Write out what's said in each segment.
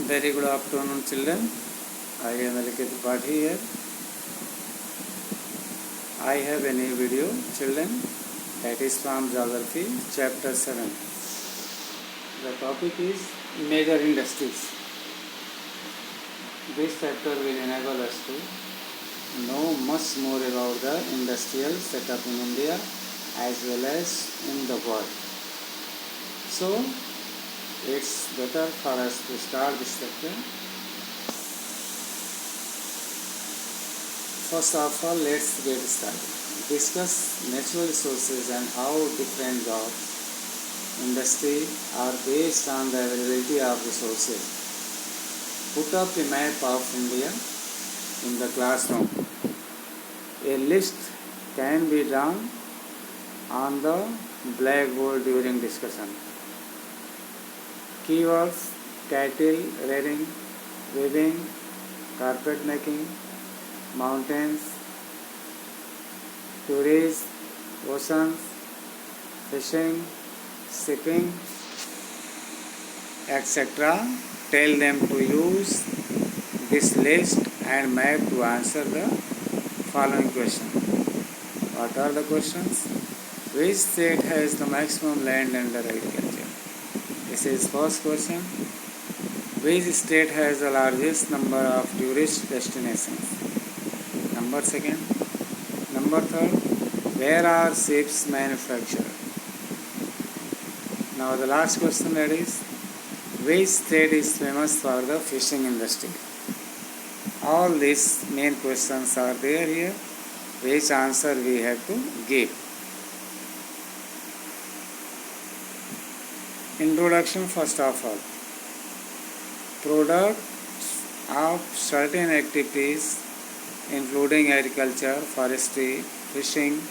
Very good afternoon, children. I am Aliket Pathi here. I have a new video, children, that is from Geography, Chapter 7. The topic is major industries. This chapter will enable us to know much more about the industrial setup in India as well as in the world. So, it's better for us to start this chapter. First of all, let's get started. Discuss natural resources and how different jobs, industry are based on the availability of resources. Put up a map of India in the classroom. A list can be drawn on the blackboard during discussion. Keywords: cattle rearing, weaving, carpet making, mountains, tourism, oceans, fishing, shipping, etc. Tell them to use this list and map to answer the following question. What are the questions? Which state has the maximum land under agriculture? This is first question. Which state has the largest number of tourist destinations? Number second. Number third. Where are ships manufactured? Now the last question, that is, which state is famous for the fishing industry? All these main questions are there here, which answer we have to give. Introduction. First of all, products of certain activities including agriculture, forestry, fishing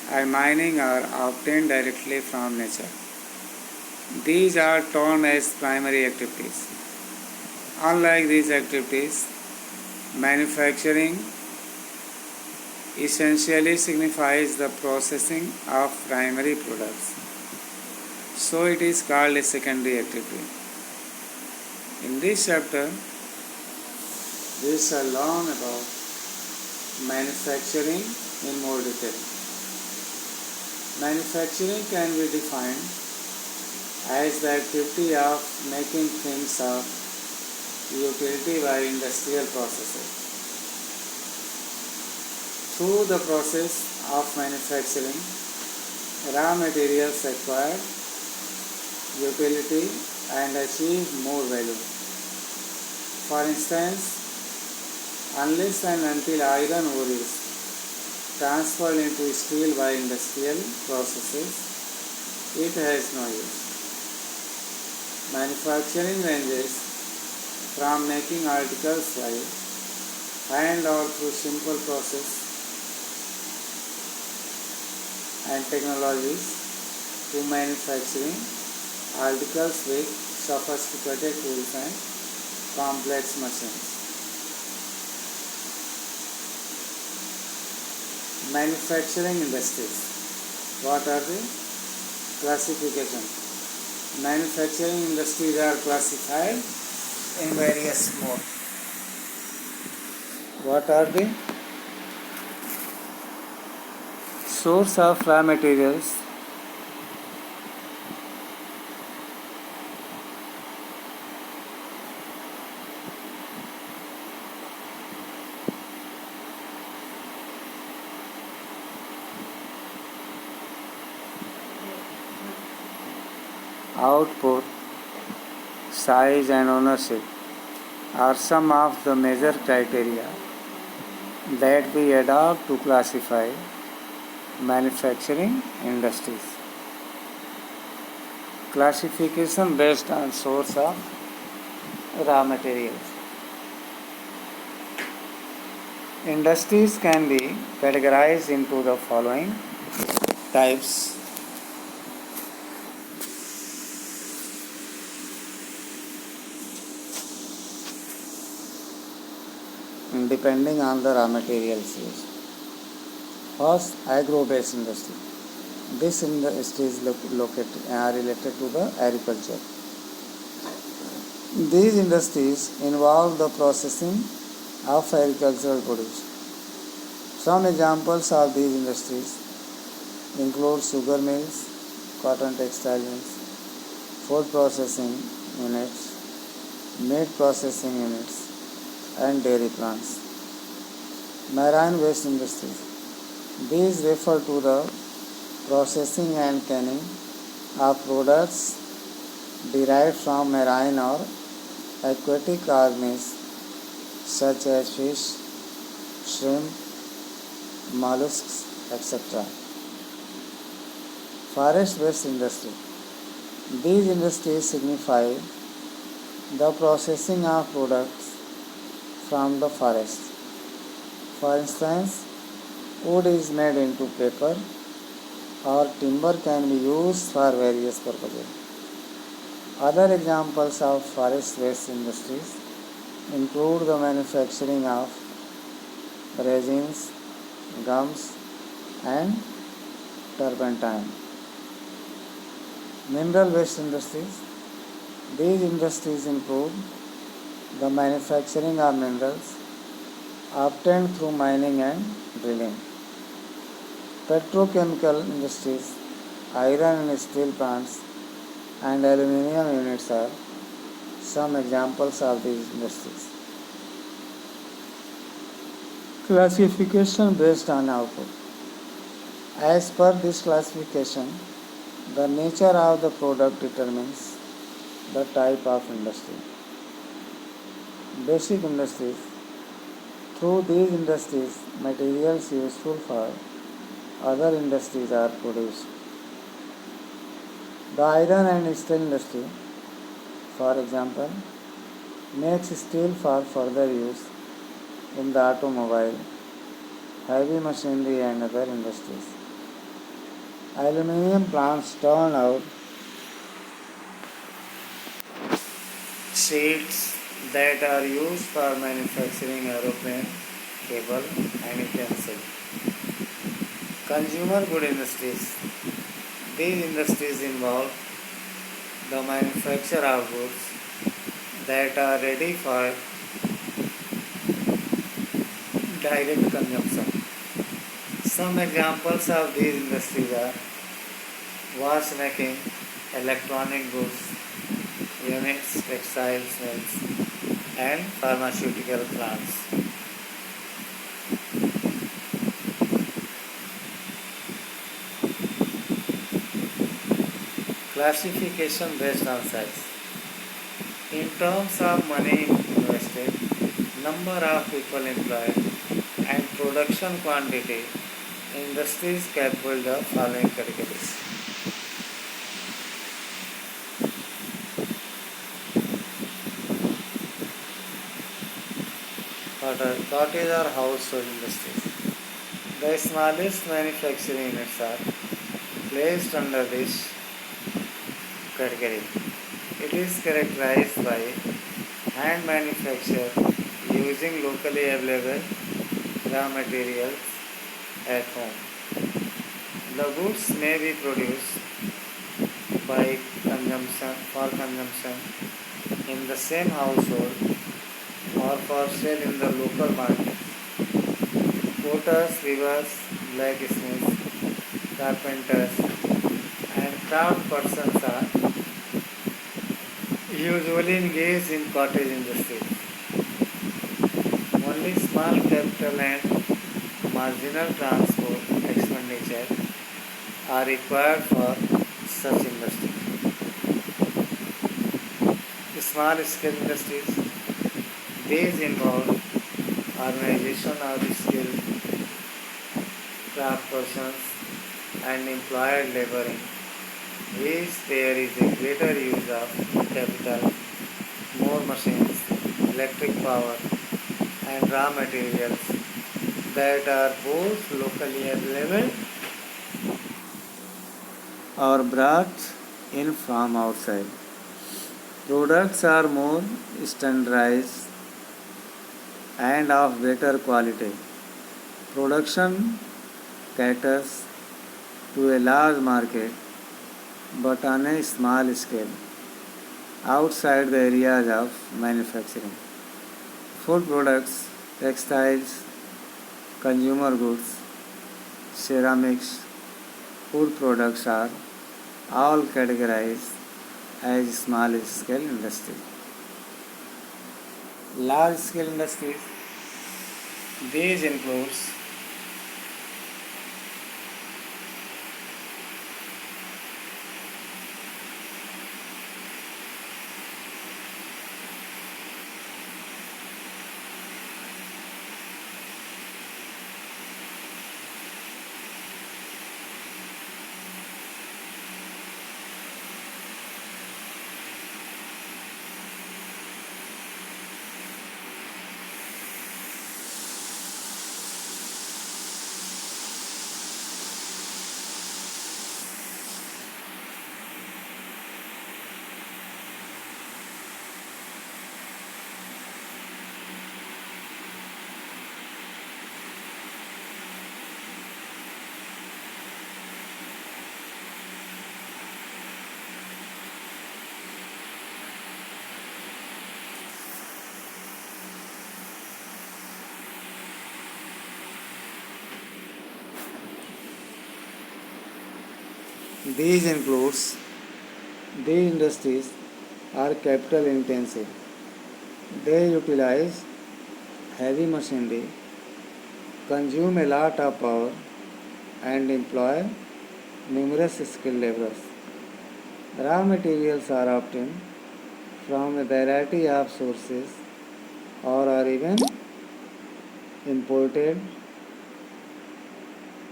and mining are obtained directly from nature. These are termed as primary activities. Unlike these activities, manufacturing essentially signifies the processing of primary products. So it is called a secondary activity. In this chapter, we shall learn about manufacturing in more detail. Manufacturing can be defined as the activity of making things of utility by industrial processes. Through the process of manufacturing, raw materials acquire utility and achieve more value. For instance, unless and until iron ore is transferred into steel by industrial processes, it has no use. Manufacturing ranges from making articles like hand or through simple process and technologies to manufacturing articles with sophisticated tools and complex machines. Manufacturing industries. What are the classifications? Manufacturing industries are classified in various modes. What are the source of raw materials? Output, size and ownership are some of the major criteria that we adopt to classify manufacturing industries. Classification based on source of raw materials. Industries can be categorized into the following types. Depending on the raw materials used. First, agro-based industry. This industry is related to the agriculture. These industries involve the processing of agricultural produce. Some examples of these industries include sugar mills, cotton textile mills, food processing units, meat processing units, and dairy plants. Marine waste industries. These refer to the processing and canning of products derived from marine or aquatic organisms such as fish, shrimp, mollusks, etc. Forest waste industry. These industries signify the processing of products from the forest. For instance, wood is made into paper or timber can be used for various purposes. Other examples of forest waste industries include the manufacturing of resins, gums, and turpentine. Mineral waste industries. These industries include the manufacturing of minerals obtained through mining and drilling. Petrochemical industries, iron and steel plants, and aluminium units are some examples of these industries. Classification based on output. As per this classification, the nature of the product determines the type of industry. Basic industries. Through these industries, materials useful for other industries are produced. The iron and steel industry, for example, makes steel for further use in the automobile, heavy machinery and other industries. Aluminium plants turn out sheets that are used for manufacturing aeroplane, cable and utensils. Consumer good industries. These industries involve the manufacture of goods that are ready for direct consumption. Some examples of these industries are watchmaking, electronic goods, units, textiles mills, and pharmaceutical plants. Classification based on size. In terms of money invested, number of people employed, and production quantity, industries can build the following categories. Cottage or household industries. The smallest manufacturing units are placed under this category. It is characterized by hand manufacture using locally available raw materials at home. The goods may be produced for consumption in the same household or for sale in the local market. Potters, weavers, blacksmiths, carpenters, and craft persons are usually engaged in cottage industries. Only small capital and marginal transport expenditure are required for such industries. Small scale industries. These involve organization of skilled craft persons and employed laboring, which there is a greater use of capital, more machines, electric power, and raw materials that are both locally available or brought in from outside. Products are more standardized and of better quality. Production caters to a large market but on a small scale. outside the areas of manufacturing. Food products, textiles, consumer goods, ceramics, food products are all categorized as small scale industries. Large scale industries, these includes these includes these industries are capital intensive. They utilize heavy machinery, consume a lot of power, and employ numerous skilled laborers. Raw materials are obtained from a variety of sources or are even imported.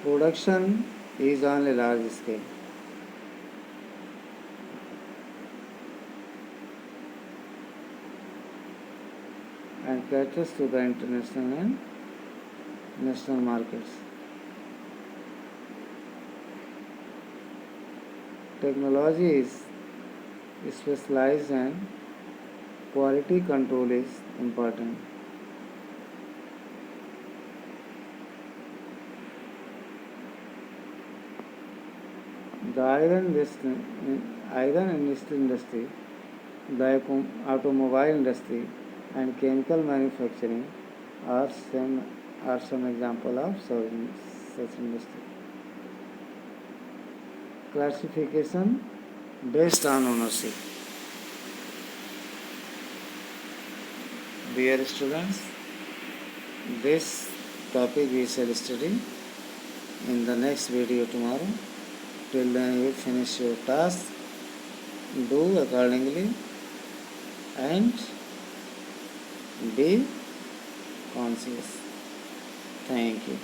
Production is on a large scale and caters to the international and national markets. Technology is specialized and quality control is important. The iron and steel industry, the automobile industry, and chemical manufacturing are some example of such industry. Classification based on ownership. Dear students, this topic we shall study in the next video tomorrow. Till then you finish your task, do accordingly and be conscious. Thank you.